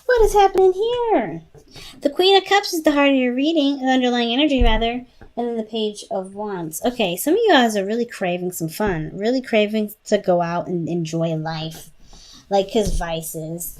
What is happening here? The Queen of Cups is the heart of your reading, the underlying energy rather, and then the Page of Wands. Okay, some of you guys are really craving some fun, really craving to go out and enjoy life. Like, because vices,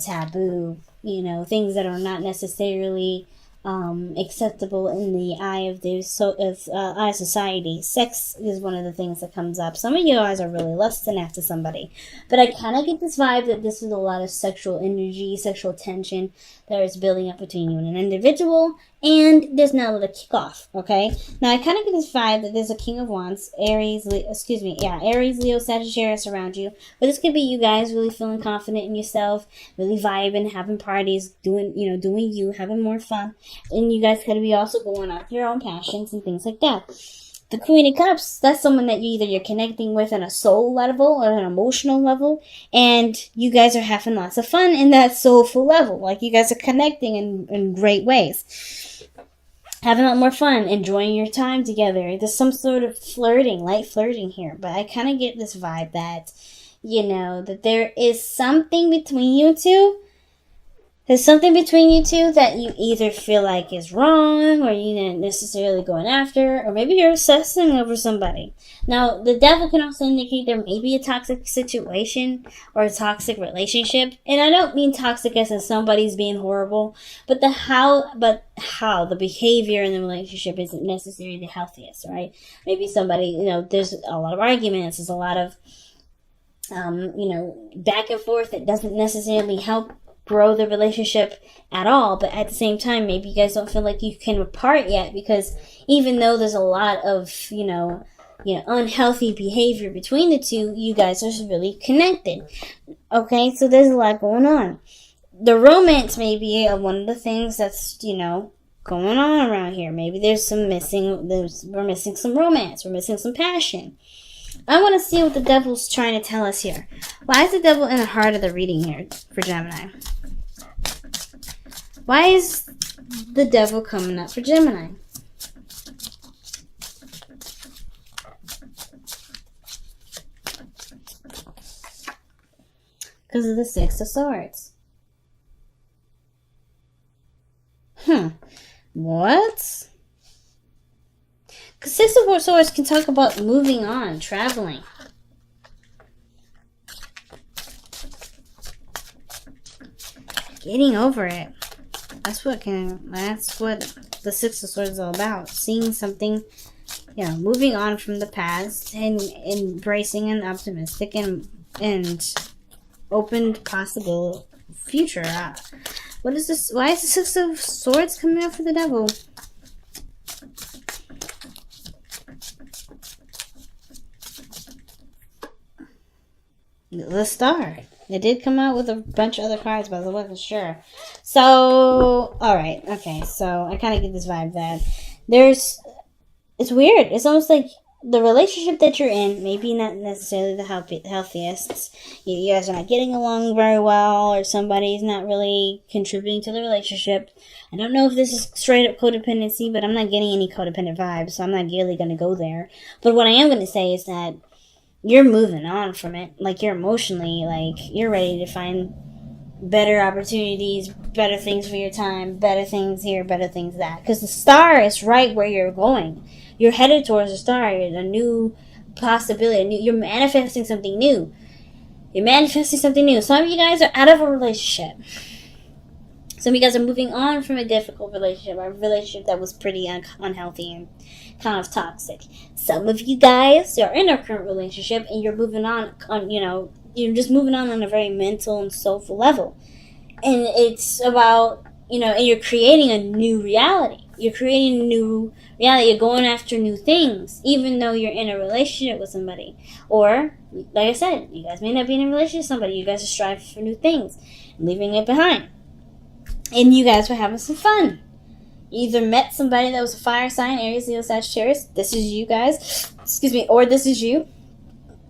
taboo, things that are not necessarily acceptable in the eye of eye of society. Sex is one of the things that comes up. Some of you guys are really lusting after somebody, but I kind of get this vibe that this is a lot of sexual energy, sexual tension that is building up between you and an individual, and there's now a kickoff. Okay, now I kind of get this vibe that there's a King of Wands, Aries, Leo, Sagittarius around you, but this could be you guys really feeling confident in yourself, really vibing, having parties, doing you, having more fun. And you guys could be also going after your own passions and things like that. The Queen of Cups, that's someone that you're connecting with on a soul level or an emotional level, and you guys are having lots of fun in that soulful level. Like, you guys are connecting in great ways. Having a lot more fun, enjoying your time together. There's some sort of flirting, light flirting here, but I kind of get this vibe that, that there is something between you two. There's something between you two that you either feel like is wrong, or you're not necessarily going after, or maybe you're obsessing over somebody. Now, the Devil can also indicate there may be a toxic situation or a toxic relationship, and I don't mean toxic as in somebody's being horrible, but how the behavior in the relationship isn't necessarily the healthiest, right? Maybe somebody, there's a lot of arguments, there's a lot of, back and forth that doesn't necessarily help grow the relationship at all, but at the same time, maybe you guys don't feel like you can part yet, because even though there's a lot of unhealthy behavior between the two, you guys are really connected. Okay, so there's a lot going on. The romance may be one of the things that's going on around here. Maybe we're missing some romance, we're missing some passion. I want to see what the Devil's trying to tell us here. Why is the Devil in the heart of the reading here for Gemini? Why is the Devil coming up for Gemini? Because of the Six of Swords. What? Because Six of Swords can talk about moving on, traveling. Getting over it. That's what the Six of Swords is all about. Seeing something, moving on from the past and embracing an optimistic and open possible future. What is this? Why is the Six of Swords coming out for the Devil? The Star. It did come out with a bunch of other cards, but I wasn't sure. So, alright, okay. So, I kind of get this vibe that it's weird. It's almost like the relationship that you're in, maybe not necessarily the healthiest. You guys are not getting along very well, or somebody's not really contributing to the relationship. I don't know if this is straight up codependency, but I'm not getting any codependent vibes, so I'm not really going to go there. But what I am going to say is that you're moving on from it. Like, you're emotionally, you're ready to find better opportunities, better things for your time, better things here, better things that. Because the Star is right where you're going. You're headed towards the Star, a new possibility. You're manifesting something new. Some of you guys are out of a relationship. Some of you guys are moving on from a difficult relationship, a relationship that was pretty unhealthy and kind of toxic. Some of you guys are in a current relationship and you're moving on, you're just moving on a very mental and soulful level. And it's about, and you're creating a new reality. You're going after new things, even though you're in a relationship with somebody. Or, like I said, you guys may not be in a relationship with somebody. You guys are striving for new things and leaving it behind. And you guys were having some fun. You either met somebody that was a fire sign, Aries, Leo, Sagittarius. This is you guys. Or this is you.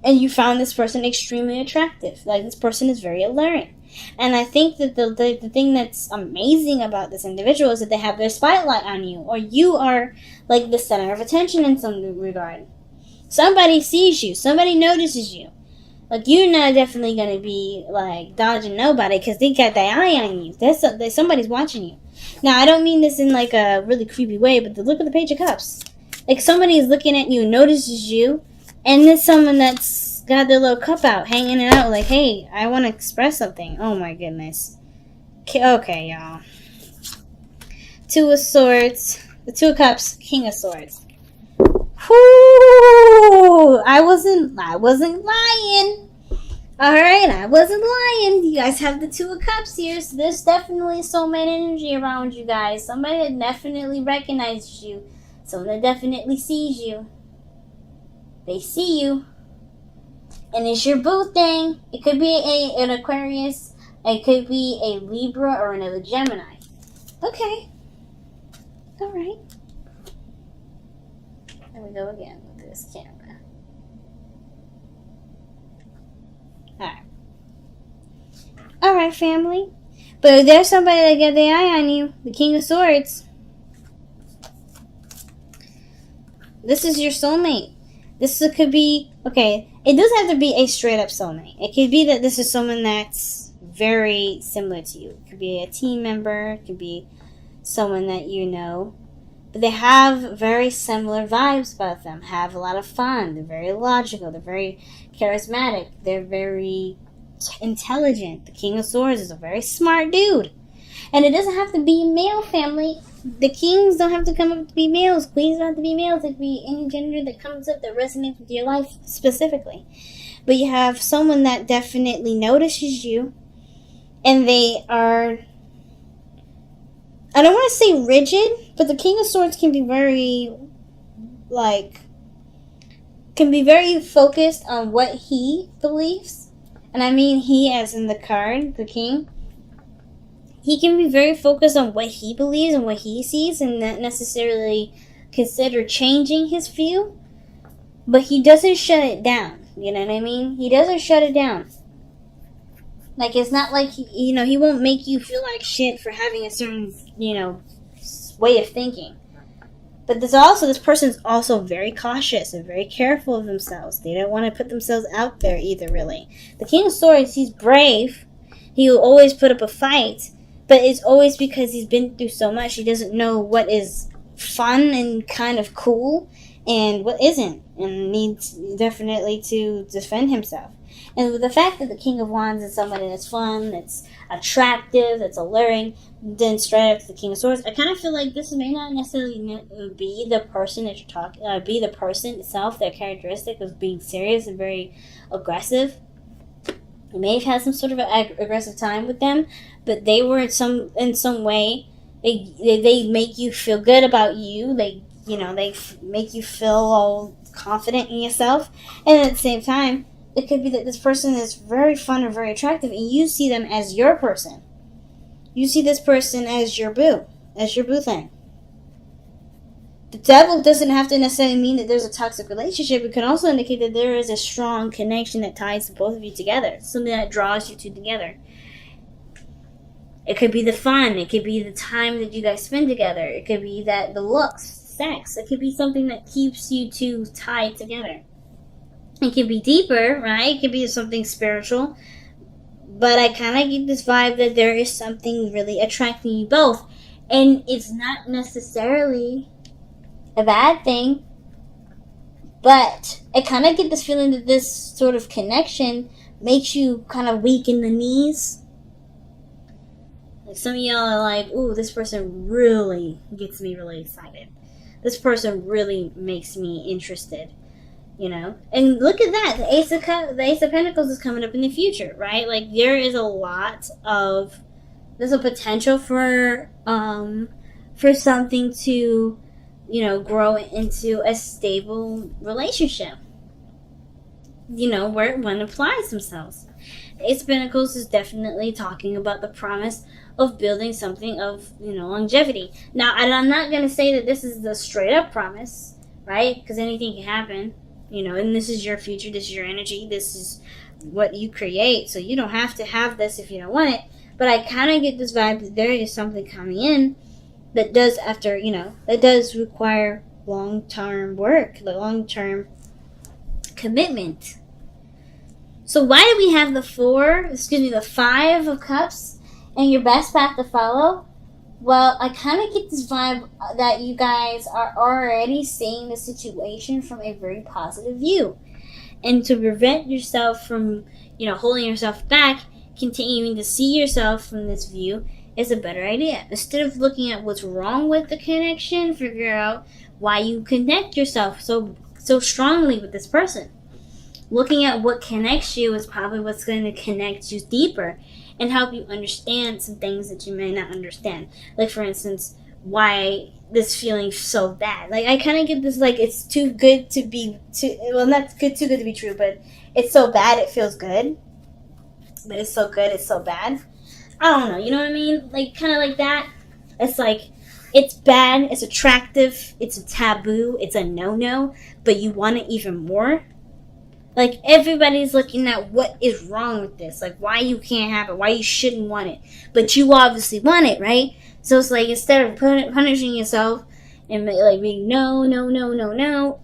And you found this person extremely attractive. Like, this person is very alluring. And I think that the thing that's amazing about this individual is that they have their spotlight on you. Or you are, like, the center of attention in some regard. Somebody sees you. Somebody notices you. Like, you're not definitely going to be, like, dodging nobody because they got their eye on you. There's somebody's watching you. Now, I don't mean this in, like, a really creepy way, but look at the Page of Cups. Like, somebody is looking at you, notices you, and there's someone that's got their little cup out, hanging it out, like, hey, I want to express something. Oh, my goodness. Okay, y'all. Two of Swords. The Two of Cups. King of Swords. Whoo! I wasn't lying. Alright, I wasn't lying. You guys have the Two of Cups here, so there's definitely soulmate energy around you guys. Somebody that definitely recognizes you. Someone that definitely sees you. They see you. And it's your boo thing. It could be an Aquarius. It could be a Libra or another Gemini. Okay. Alright. There we go again with this camera. Alright, family. But if there's somebody that got their eye on you, the King of Swords, this is your soulmate. This could be, okay, it doesn't have to be a straight up soulmate. It could be that this is someone that's very similar to you. It could be a team member. It could be someone that you know. But they have very similar vibes about them. Have a lot of fun. They're very logical. They're very charismatic. They're very intelligent. The King of Swords is a very smart dude. And it doesn't have to be a male, family. The kings don't have to come up to be males. Queens don't have to be males. It could be any gender that comes up that resonates with your life specifically. But you have someone that definitely notices you. And they are, I don't want to say rigid, but the King of Swords can be very, can be very focused on what he believes. And I mean he as in the card, the king. He can be very focused on what he believes and what he sees and not necessarily consider changing his view. But he doesn't shut it down. You know what I mean? He doesn't shut it down. Like, it's not like, he won't make you feel like shit for having a certain, way of thinking. But this person's also very cautious and very careful of themselves. They don't want to put themselves out there either, really. The King of Swords, he's brave. He will always put up a fight. But it's always because he's been through so much. He doesn't know what is fun and kind of cool and what isn't. And needs definitely to defend himself. And with the fact that the King of Wands is somebody that's fun, that's attractive, that's alluring, then straight up to the King of Swords, I kind of feel like this may not necessarily be the person that you're talking, be the person itself, their characteristic of being serious and very aggressive. You may have had some sort of an aggressive time with them, but they were in some way, they make you feel good about you. They make you feel all confident in yourself, and at the same time, it could be that this person is very fun and very attractive, and you see them as your person. You see this person as your boo thing. The devil doesn't have to necessarily mean that there's a toxic relationship. It can also indicate that there is a strong connection that ties both of you together. Something that draws you two together. It could be the fun. It could be the time that you guys spend together. It could be that the looks, sex. It could be something that keeps you two tied together. It could be deeper, right? It could be something spiritual. But I kind of get this vibe that there is something really attracting you both. And it's not necessarily a bad thing. But I kind of get this feeling that this sort of connection makes you kind of weak in the knees. Like some of y'all are like, ooh, this person really gets me really excited. This person really makes me interested. And look at that. The Ace of Pentacles is coming up in the future, right? Like, there's a potential for something to, grow into a stable relationship. Where one applies themselves. The Ace of Pentacles is definitely talking about the promise of building something of, longevity. Now, I'm not going to say that this is the straight up promise, right? Because anything can happen. And this is your future, this is your energy, this is what you create, so you don't have to have this if you don't want it. But I kind of get this vibe that there is something coming in that does that does require long-term work, the long-term commitment. So why do we have the the 5 of Cups and your best path to follow? Well, I kind of get this vibe that you guys are already seeing the situation from a very positive view. And to prevent yourself from, holding yourself back, continuing to see yourself from this view is a better idea. Instead of looking at what's wrong with the connection, figure out why you connect yourself so strongly with this person. Looking at what connects you is probably what's going to connect you deeper and help you understand some things that you may not understand. Like, for instance, why this feeling's so bad. Like, I kind of get this, like, it's too good to be, not good, too good to be true, but it's so bad it feels good. But it's so good, it's so bad. I don't know, you know what I mean? Like, kind of like that. It's like, it's bad, it's attractive, it's a taboo, it's a no-no, but you want it even more. Like, everybody's looking at what is wrong with this. Like, why you can't have it. Why you shouldn't want it. But you obviously want it, right? So it's like, instead of punishing yourself and, like, being no,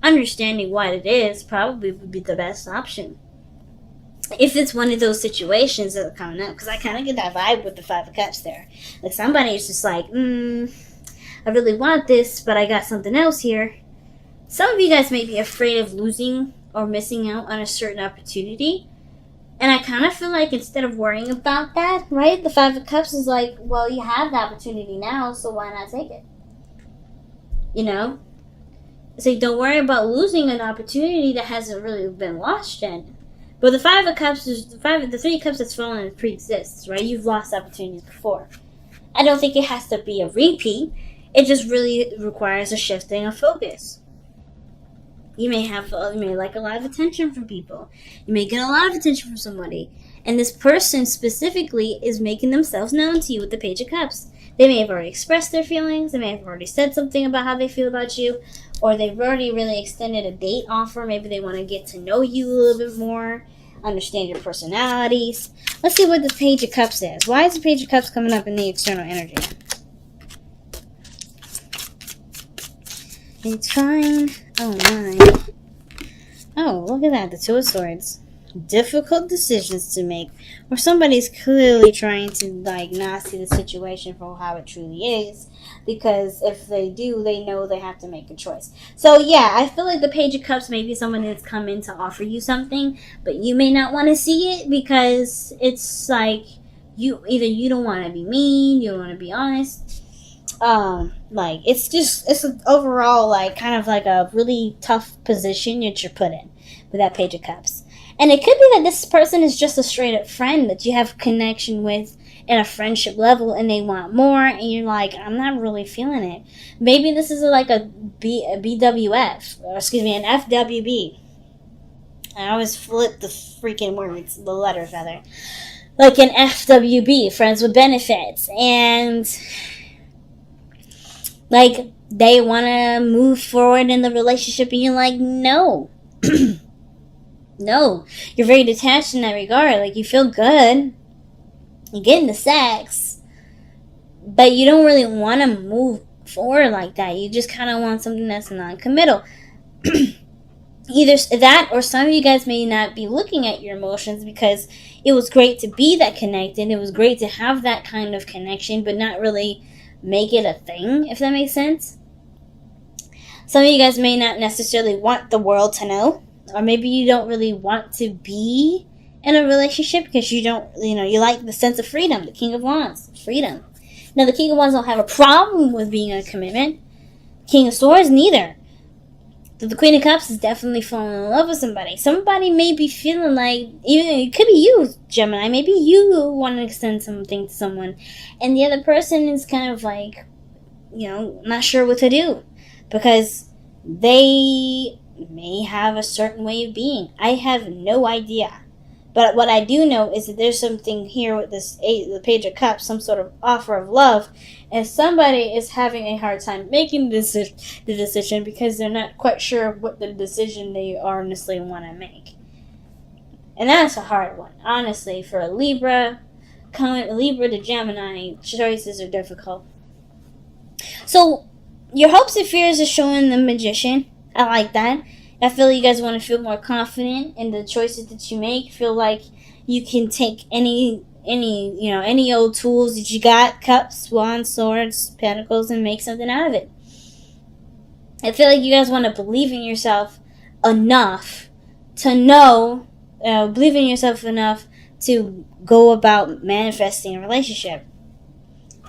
understanding what it is probably would be the best option. If it's one of those situations that are coming up. Because I kind of get that vibe with the 5 of Cups there. Like, somebody's just like, I really want this, but I got something else here. Some of you guys may be afraid of losing or missing out on a certain opportunity. And I kind of feel like instead of worrying about that, right, the 5 of Cups is like, well, you have the opportunity now, so why not take it? So don't worry about losing an opportunity that hasn't really been lost yet. But the 5 of Cups is the 3 of Cups that's fallen and pre-exists, right? You've lost opportunities before. I don't think it has to be a repeat. It just really requires a shifting of focus. You may like a lot of attention from people. You may get a lot of attention from somebody. And this person specifically is making themselves known to you with the Page of Cups. They may have already expressed their feelings. They may have already said something about how they feel about you. Or they've already really extended a date offer. Maybe they want to get to know you a little bit more. Understand your personalities. Let's see what the Page of Cups is. Why is the Page of Cups coming up in the external energy? It's fine. Oh my. Oh, look at that. The 2 of Swords. Difficult decisions to make. Or somebody's clearly trying to, not see the situation for how it truly is. Because if they do, they know they have to make a choice. So, yeah, I feel like the Page of Cups may be someone that's come in to offer you something. But you may not want to see it because it's like, you don't want to be mean, you don't want to be honest. It's an overall, kind of like a really tough position that you're put in with that Page of Cups. And it could be that this person is just a straight up friend that you have connection with in a friendship level and they want more and you're like, I'm not really feeling it. Maybe this is like a BWF, or excuse me, an FWB. I always flip the freaking words, the letters rather. Like an FWB, friends with benefits. And they want to move forward in the relationship and you're like, no. No. You're very detached in that regard. You feel good. You're getting the sex. But you don't really want to move forward like that. You just kind of want something that's non-committal. Either that or some of you guys may not be looking at your emotions because it was great to be that connected. It was great to have that kind of connection, but not really make it a thing, if that makes sense. Some of you guys may not necessarily want the world to know, or maybe you don't really want to be in a relationship because you don't, you like the sense of freedom, the King of Wands, freedom. Now, the King of Wands don't have a problem with being in a commitment. King of Swords, neither. So the Queen of Cups is definitely falling in love with somebody. Somebody may be feeling like, even it could be you, Gemini. Maybe you want to extend something to someone. And the other person is kind of like, not sure what to do. Because they may have a certain way of being. I have no idea. But what I do know is that there's something here with the Page of Cups, some sort of offer of love, and somebody is having a hard time making the decision because they're not quite sure what the decision they honestly want to make. And that's a hard one. Honestly, for a Libra to Gemini, choices are difficult. So, your hopes and fears is showing the Magician. I like that. I feel like you guys want to feel more confident in the choices that you make. Feel like you can take any old tools that you got, cups, wands, swords, pentacles, and make something out of it. I feel like you guys want to believe in yourself enough to know, believe in yourself enough to go about manifesting a relationship.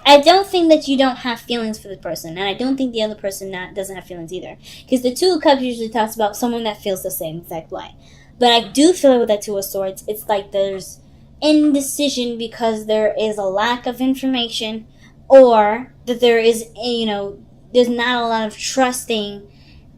I don't think that you don't have feelings for the person, and I don't think the other person doesn't have feelings either. Because the Two of Cups usually talks about someone that feels the same exact way. But I do feel with that Two of Swords, it's like there's indecision because there is a lack of information, or that there is, there's not a lot of trusting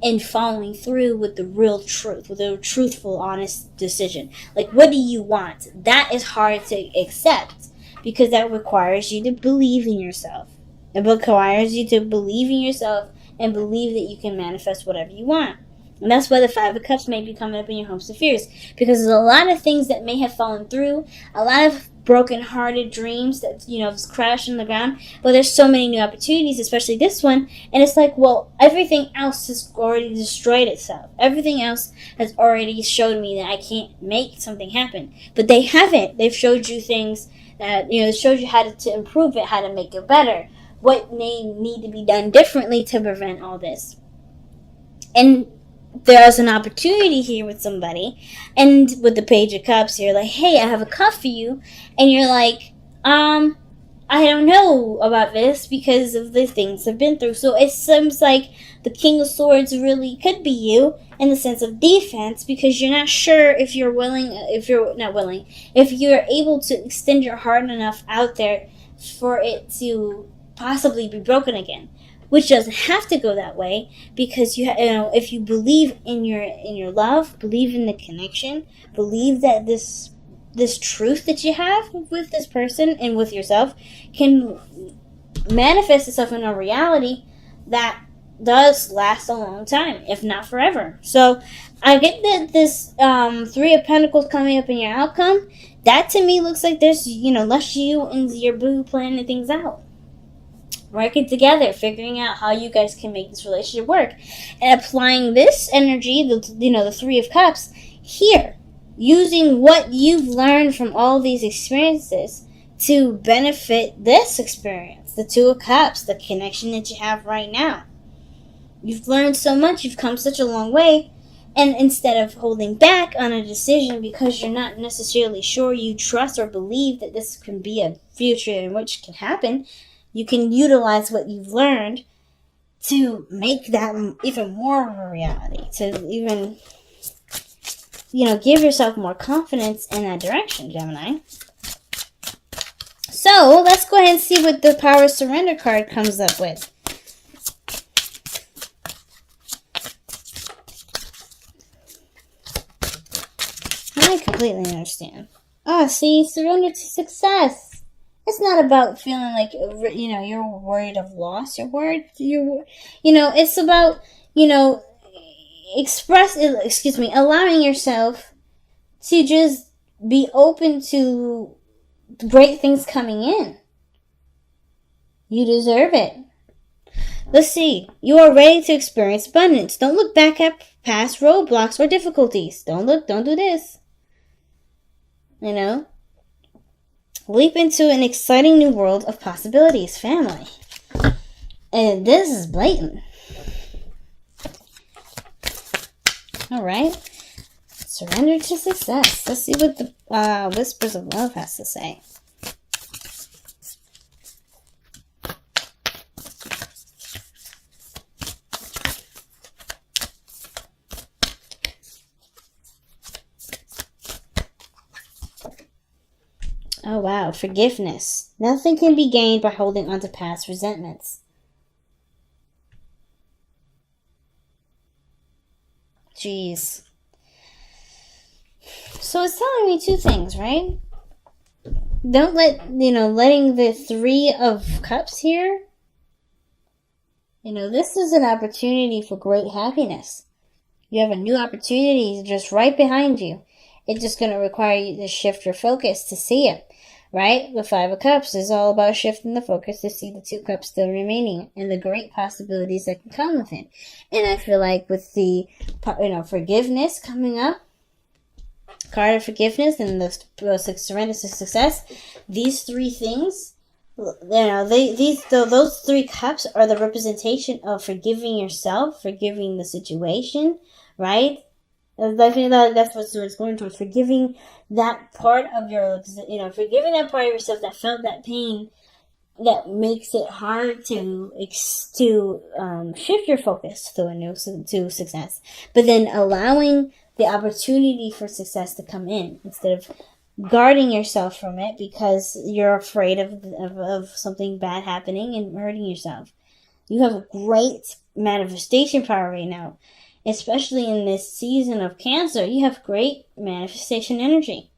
and following through with the real truth, with a truthful, honest decision. Like, what do you want? That is hard to accept because that requires you to believe in yourself. It requires you to believe in yourself and believe that you can manifest whatever you want. And that's why the Five of Cups may be coming up in your hopes and fears, because there's a lot of things that may have fallen through, a lot of broken-hearted dreams that, crashed on the ground, but there's so many new opportunities, especially this one, and it's like, well, everything else has already destroyed itself. Everything else has already showed me that I can't make something happen. But they haven't. They've showed you things that, it shows you how to improve it, how to make it better, what may need to be done differently to prevent all this. And there's an opportunity here with somebody, and with the Page of Cups, you're like, hey, I have a cup for you, and you're like, I don't know about this because of the things I've been through. So it seems like the King of Swords really could be you in the sense of defense, because you're not sure if you're able to extend your heart enough out there for it to possibly be broken again. Which doesn't have to go that way, because if you believe in your love, believe in the connection, believe that this truth that you have with this person and with yourself can manifest itself in a reality that does last a long time, if not forever. So I get that this Three of Pentacles coming up in your outcome. That to me looks like there's less you and your boo planning things out. Working together, figuring out how you guys can make this relationship work, and applying this energy, the Three of Cups here, using what you've learned from all these experiences to benefit this experience, the Two of Cups, the connection that you have right now. You've learned so much, you've come such a long way, and instead of holding back on a decision because you're not necessarily sure you trust or believe that this can be a future in which can happen, you can utilize what you've learned to make that even more of a reality, to even, give yourself more confidence in that direction, Gemini. So, let's go ahead and see what the Power of Surrender card comes up with. I completely understand. See, surrender to success. It's not about feeling like, you're worried of loss. It's about, allowing yourself to just be open to great things coming in. You deserve it. Let's see. You are ready to experience abundance. Don't look back at past roadblocks or difficulties. Don't do this. Leap into an exciting new world of possibilities, family. And this is blatant. Alright. Surrender to success. Let's see what the Whispers of Love has to say. Oh, wow. Forgiveness. Nothing can be gained by holding on to past resentments. Jeez. So it's telling me two things, right? Don't letting the Three of Cups here. This is an opportunity for great happiness. You have a new opportunity just right behind you. It's just going to require you to shift your focus to see it. right? The Five of Cups is all about shifting the focus to see the Two Cups still remaining and the great possibilities that can come with it. And I feel like with the, forgiveness coming up, card of forgiveness and the surrender to success, these three things, those three cups are the representation of forgiving yourself, forgiving the situation, right? I think that's what it's going towards. Forgiving that part of forgiving that part of yourself that felt that pain, that makes it hard to shift your focus to success. But then allowing the opportunity for success to come in instead of guarding yourself from it because you're afraid of something bad happening and hurting yourself. You have a great manifestation power right now. Especially in this season of Cancer, you have great manifestation energy.